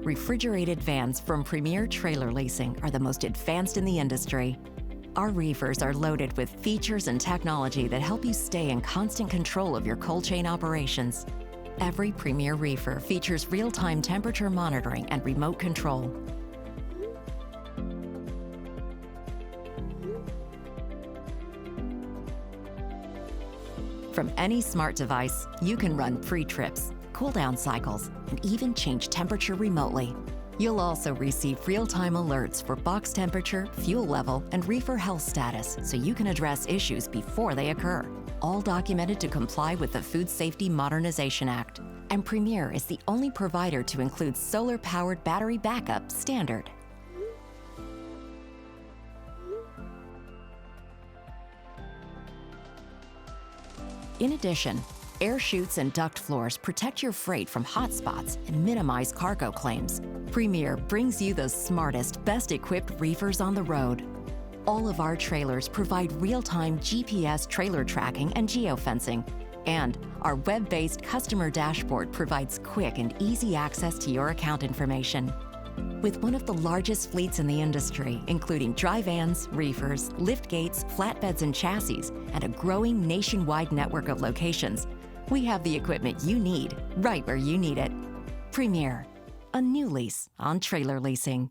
Refrigerated vans from Premier Trailer Leasing are the most advanced in the industry. Our reefers are loaded with features and technology that help you stay in constant control of your cold chain operations. Every Premier reefer features real-time temperature monitoring and remote control. From any smart device, you can run pre-trips, cool-down cycles, and even change temperature remotely. You'll also receive real-time alerts for box temperature, fuel level, and reefer health status, so you can address issues before they occur, all documented to comply with the Food Safety Modernization Act. And Premier is the only provider to include solar-powered battery backup standard. In addition, air chutes and duct floors protect your freight from hot spots and minimize cargo claims. Premier brings you the smartest, best-equipped reefers on the road. All of our trailers provide real-time GPS trailer tracking and geofencing, and our web-based customer dashboard provides quick and easy access to your account information. With one of the largest fleets in the industry, including dry vans, reefers, lift gates, flatbeds, and chassis, and a growing nationwide network of locations, we have the equipment you need right where you need it. Premier, a new lease on trailer leasing.